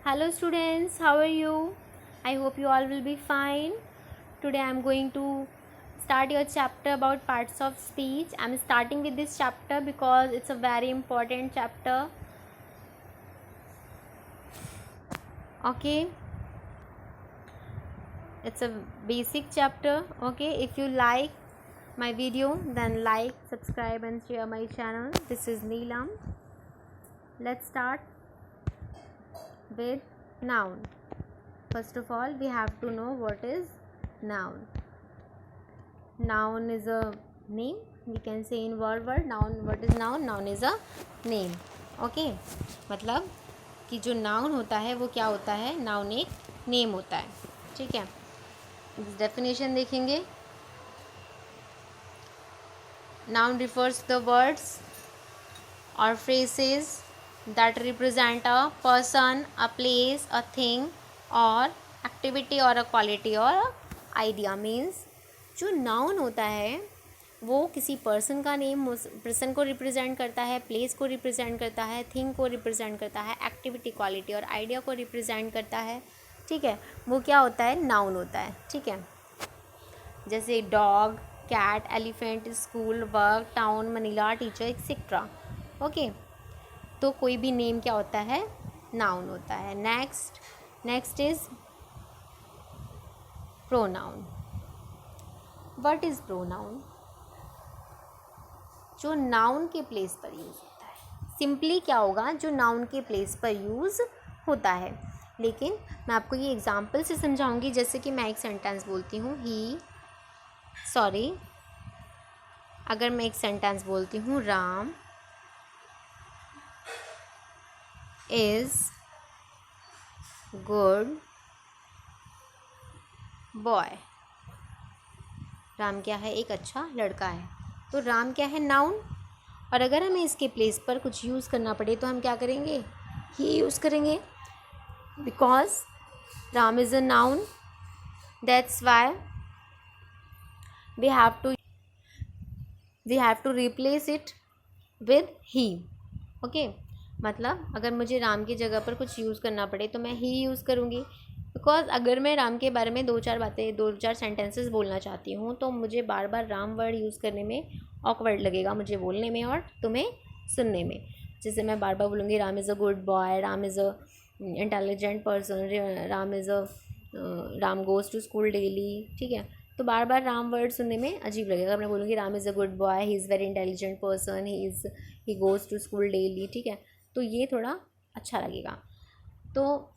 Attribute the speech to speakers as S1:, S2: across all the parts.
S1: Hello students, how are you? I hope you all will be fine. Today I am going to start your chapter about parts of speech. I am starting with this chapter because it's a very important chapter. Okay, it's a basic chapter. Okay, if you like my video, then like, subscribe and share my channel. This is Neelam. Let's start with noun. First of all, we have to know what is noun. Noun is a name. We can say in one word noun. What is noun? Noun is a name. Okay, मतलब कि जो noun होता है वो क्या होता है? Noun एक name होता है. ठीक है, definition देखेंगे. Noun refers to the words or phrases that represent a person, a place, a thing or activity or a quality or a idea. Means जो नाउन होता है वो किसी पर्सन का नेम, पर्सन को रिप्रेजेंट करता है, प्लेस को रिप्रेजेंट करता है, थिंग को रिप्रेजेंट करता है, एक्टिविटी, क्वालिटी और आइडिया को रिप्रेजेंट करता है. ठीक है, वो क्या होता है? नाउन होता है. ठीक है, जैसे dog, cat, elephant, school, work, town, Manila, teacher etcetera. Okay, तो कोई भी नेम क्या होता है? नाउन होता है. Next is pronoun. What is pronoun? जो नाउन के प्लेस पर यूज़ होता है. सिंपली क्या होगा? जो नाउन के प्लेस पर यूज़ होता है. लेकिन मैं आपको ये एग्जांपल से समझाऊंगी. जैसे कि मैं एक सेंटेंस बोलती हूँ अगर मैं एक सेंटेंस बोलती हूँ Ram is good boy. Ram क्या है? एक अच्छा लड़का है. तो राम क्या है? नाउन. और अगर हमें इसके प्लेस पर कुछ यूज़ करना पड़े तो हम क्या करेंगे? ही यूज़ करेंगे. Because Ram is a noun, that's why we have to replace it with he. Okay, मतलब अगर मुझे राम की जगह पर कुछ यूज़ करना पड़े तो मैं ही यूज़ करूँगी. बिकॉज अगर मैं राम के बारे में दो चार सेंटेंसेस बोलना चाहती हूँ तो मुझे बार बार राम वर्ड यूज़ करने में ऑकवर्ड लगेगा, मुझे बोलने में और तुम्हें सुनने में. जैसे मैं बार बार बोलूँगी Ram is a good boy, Ram is a intelligent person, Ram goes to school daily. ठीक है, तो बार बार राम वर्ड सुनने में अजीब लगेगा. मैं बोलूँगी Ram is a good boy, he is very intelligent person, he goes to school daily. ठीक है, तो ये थोड़ा अच्छा लगेगा. तो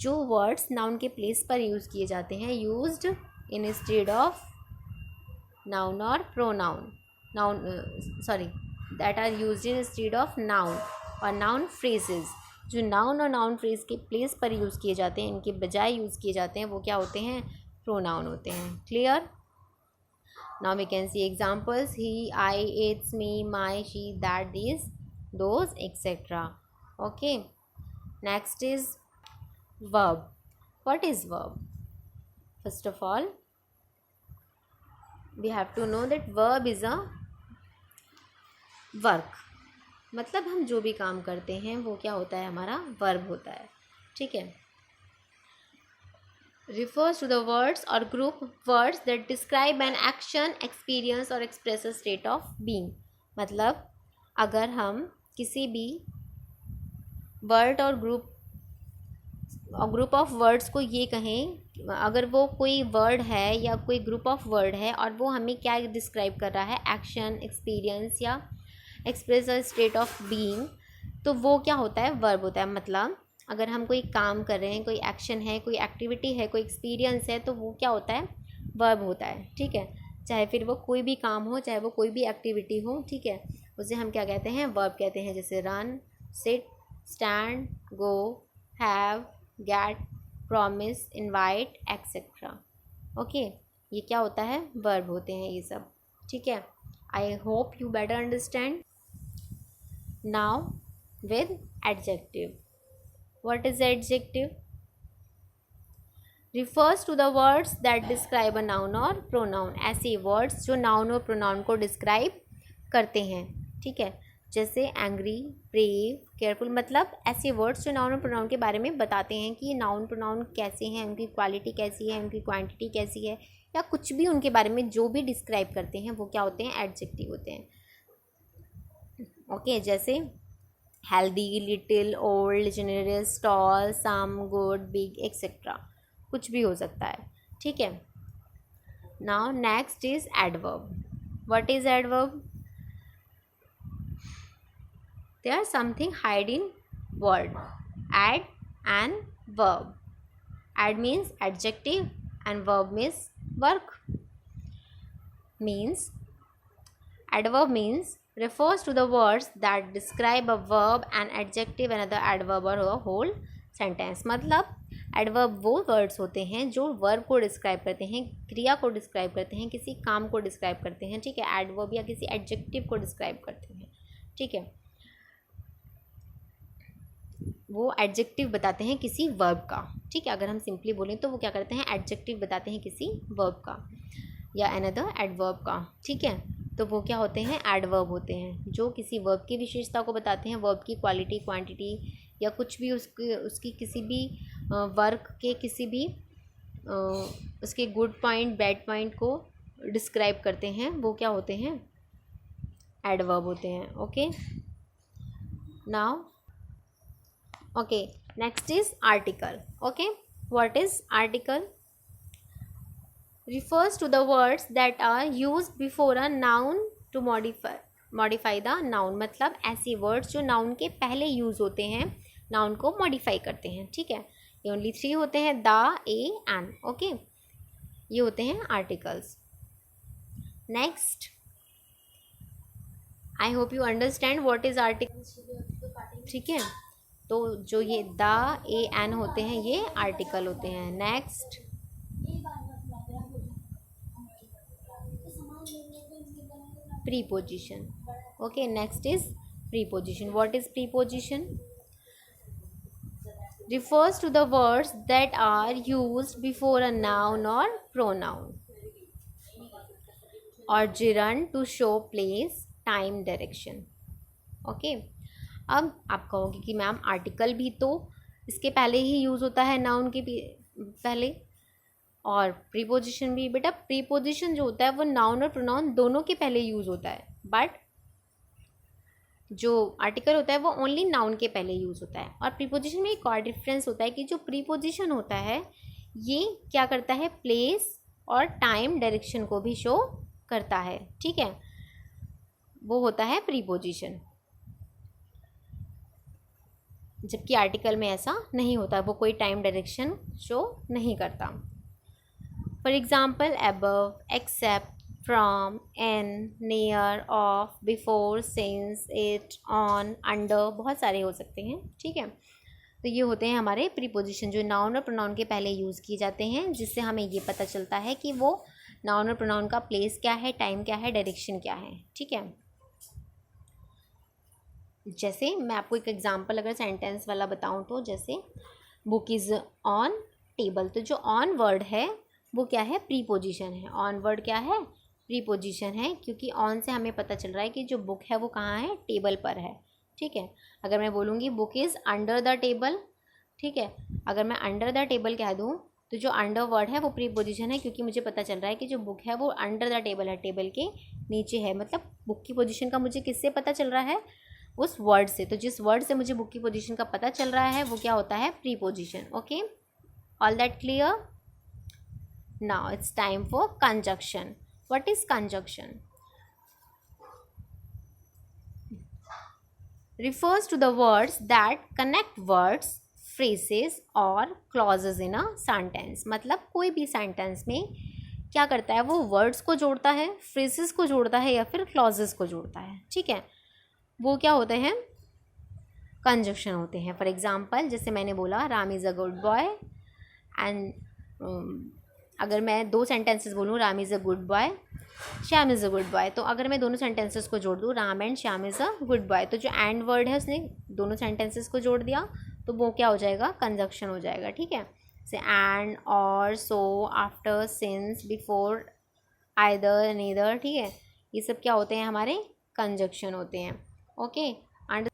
S1: जो वर्ड्स नाउन के प्लेस पर यूज़ किए जाते हैं, used instead of noun और pronoun, that are used instead of noun और नाउन फ्रेजेस. जो नाउन और नाउन फ्रेज के प्लेस पर यूज़ किए जाते हैं, इनके बजाय यूज़ किए जाते हैं, वो क्या होते हैं? प्रोनाउन होते हैं. Clear? Now we can see examples. He, I, it's, me, my, she, that, this, those etcetera. Okay, next is verb. What is verb? First of all, we have to know that verb is a work. मतलब हम जो भी काम करते हैं वो क्या होता है? हमारा verb होता है. ठीक है, refers to the words or group words that describe an action, experience or express a state of being. मतलब अगर हम किसी भी वर्ड और ग्रुप ऑफ वर्ड्स को ये कहें, अगर वो कोई वर्ड है या कोई ग्रुप ऑफ वर्ड है और वो हमें क्या डिस्क्राइब कर रहा है? एक्शन, एक्सपीरियंस या express a state of being, तो वो क्या होता है? वर्ब होता है. मतलब अगर हम कोई काम कर रहे हैं, कोई एक्शन है, कोई एक्टिविटी है, कोई एक्सपीरियंस है, तो वो क्या होता है? वर्ब होता है. ठीक है, चाहे फिर वो कोई भी काम हो, चाहे वो कोई भी एक्टिविटी हो. ठीक है, उसे हम क्या कहते हैं? वर्ब कहते हैं. जैसे run, sit, stand, go, have, get, promise, invite etcetera. Okay, ये क्या होता है? वर्ब होते हैं ये सब. ठीक है, I hope you better understand. Now with adjective. What is adjective? Refers to the words that describe a noun और प्रोनाउन. ऐसे वर्ड्स जो नाउन और प्रोनाउन को डिस्क्राइब करते हैं. ठीक है, जैसे एंग्री, ब्रेव, केयरफुल, मतलब ऐसे वर्ड्स जो नाउन और प्रोनाउन के बारे में बताते हैं कि ये नाउन प्रोनाउन कैसे हैं, उनकी क्वालिटी कैसी है, उनकी क्वांटिटी कैसी है, या कुछ भी उनके बारे में जो भी डिस्क्राइब करते हैं वो क्या होते हैं, एडजेक्टिव होते हैं। ओके, जैसे healthy, little, old, generous, tall, some, good, बिग, एक्सेट्रा, कुछ भी हो सकता है। ठीक है। Now next is adverb. What is adverb? They are something hide in word. Add and verb. Add means adjective and verb means work. Means adverb means refers to the words that describe a verb, an adjective, another adverb or a whole sentence. मतलब adverb वो words होते हैं जो verb को describe करते हैं, क्रिया को describe करते हैं, किसी काम को describe करते हैं। ठीक है। adverb या किसी adjective को describe करते हैं। ठीक है। वो एडजेक्टिव बताते हैं किसी वर्ब का। ठीक है। अगर हम सिंपली बोलें तो वो क्या करते हैं, एडजेक्टिव बताते हैं किसी वर्ब का या अनदर एडवर्ब का। ठीक है। तो वो क्या होते हैं, एडवर्ब होते हैं, जो किसी वर्ब की विशेषता को बताते हैं, वर्ब की क्वालिटी, क्वांटिटी या कुछ भी उसकी किसी भी वर्क के किसी भी उसके गुड पॉइंट, बैड पॉइंट को डिस्क्राइब करते हैं, वो क्या होते हैं, एडवर्ब होते हैं। Okay. Now okay, next is article. Okay, what is article? Refers to the words that are used before a noun to modify the noun. मतलब ऐसे words जो noun के पहले use होते हैं, noun को modify करते हैं। ठीक है। ये only 3 होते हैं, the, a, an. okay, ये होते हैं articles. Next, I hope you understand what is article. ठीक है। तो जो ये द, ए, एन होते हैं ये आर्टिकल होते हैं। Next, preposition. Okay, next is preposition. What is preposition? refers to the words that are used before a noun or pronoun or gerund to show place, time, direction. okay, अब आप कहोगे कि ma'am article भी तो इसके पहले ही use होता है, नाउन के पहले, और प्रीपोजिशन भी। बेटा प्रीपोजिशन जो होता है वो नाउन और प्रोनाउन दोनों के पहले यूज़ होता है, बट जो आर्टिकल होता है वो ओनली नाउन के पहले यूज़ होता है। और प्रीपोजिशन में एक और डिफरेंस होता है कि जो प्रीपोजिशन होता है ये क्या करता है, प्लेस और टाइम, डायरेक्शन को भी शो करता है। ठीक है, वो होता है प्रीपोजिशन, जबकि आर्टिकल में ऐसा नहीं होता, वो कोई टाइम, डायरेक्शन शो नहीं करता। For example above, except, from, in, near, of, before, since, it, on, under, बहुत सारे हो सकते हैं। ठीक है। तो ये होते हैं हमारे प्रीपोजिशन जो नाउन और प्रोनाउन के पहले यूज़ किए जाते हैं, जिससे हमें ये पता चलता है कि वो नाउन और प्रोनाउन का प्लेस क्या है, टाइम क्या है, डायरेक्शन क्या है। ठीक है। जैसे मैं आपको एक एग्जांपल अगर सेंटेंस वाला बताऊं तो जैसे बुक इज़ ऑन टेबल, तो जो ऑन वर्ड है वो क्या है, प्रीपोजिशन है। ऑन वर्ड क्या है, प्रीपोजिशन है, क्योंकि ऑन से हमें पता चल रहा है कि जो बुक है वो कहाँ है, टेबल पर है। ठीक है। अगर मैं बोलूँगी book is under the table, ठीक है, अगर मैं अंडर द टेबल कह दूँ तो जो अंडर वर्ड है वो प्रीपोजिशन है, क्योंकि मुझे पता चल रहा है कि जो बुक है वो अंडर द टेबल है, टेबल के नीचे है। मतलब बुक की पोजीशन का मुझे किससे पता चल रहा है, उस वर्ड से। तो जिस वर्ड से मुझे बुक की पोजीशन का पता चल रहा है वो क्या होता है, preposition. Okay, all that clear? Now it's time for conjunction. What is conjunction? refers to the words that connect words, phrases और clauses in a sentence. मतलब कोई भी sentence में क्या करता है, वो words को जोड़ता है, phrases को जोड़ता है या फिर clauses को जोड़ता है। ठीक है, वो क्या होते हैं, conjunction होते हैं। फॉर एग्जाम्पल जैसे मैंने बोला Ram is a good boy, and अगर मैं 2 सेंटेंसेस बोलूँ Ram is a good boy, Shyam is a good boy, तो अगर मैं दोनों सेंटेंसेस को जोड़ दूँ Ram and Shyam is a good boy, तो जो एंड वर्ड है उसने दोनों सेंटेंसेस को जोड़ दिया, तो वो क्या हो जाएगा, कंजक्शन हो जाएगा। ठीक है, जैसे एंड, और, so, after, since, before, either, neither. ठीक है, ये सब क्या होते हैं, हमारे कंजक्शन होते हैं। Okay. And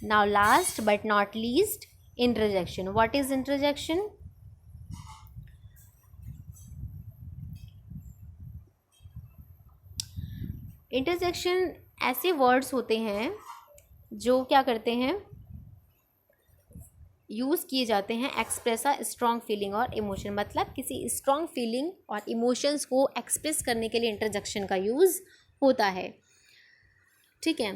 S1: now last but not least, interjection. What is interjection? Interjection ऐसे वर्ड्स होते हैं जो क्या करते हैं, यूज़ किए जाते हैं एक्सप्रेस अ स्ट्रॉन्ग फीलिंग और इमोशन। मतलब किसी स्ट्रॉन्ग फीलिंग और इमोशंस को एक्सप्रेस करने के लिए इंटरजेक्शन का यूज़ होता है। ठीक है,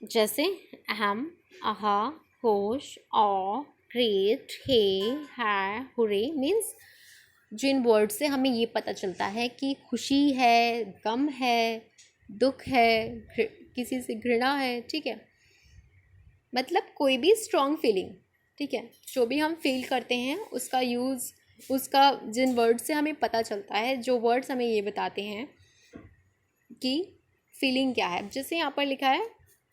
S1: जैसे अहम, आहा, होश, ऑ, ग्रेट, हे, है, हुरे मीन्स जिन वर्ड से हमें ये पता चलता है कि खुशी है, गम है, दुख है, किसी से घृणा है। ठीक है, मतलब कोई भी स्ट्रॉन्ग फीलिंग, ठीक है, जो भी हम फील करते हैं उसका यूज़, उसका जिन वर्ड से हमें पता चलता है, जो वर्ड्स हमें ये बताते हैं कि फीलिंग क्या है। जैसे यहाँ पर लिखा है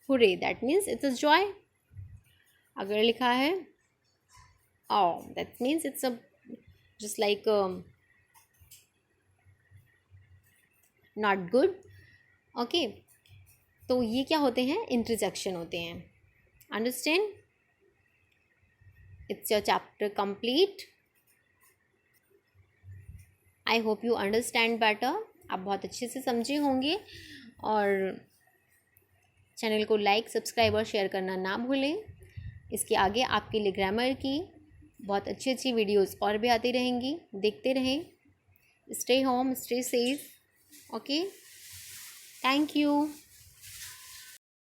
S1: hurray, that means it's a joy. अगर लिखा है aw, that means it's a just like not good. Okay, तो ये क्या होते हैं, इंटरजेक्शन होते हैं। Understand? It's your chapter complete. I hope you understand better. आप बहुत अच्छे से समझे होंगे। और चैनल को लाइक, सब्सक्राइब और शेयर करना ना भूलें। इसके आगे आपके लिए ग्रामर की बहुत अच्छी अच्छी वीडियोस और भी आती रहेंगी, देखते रहें। Stay home, stay safe. Okay, thank you.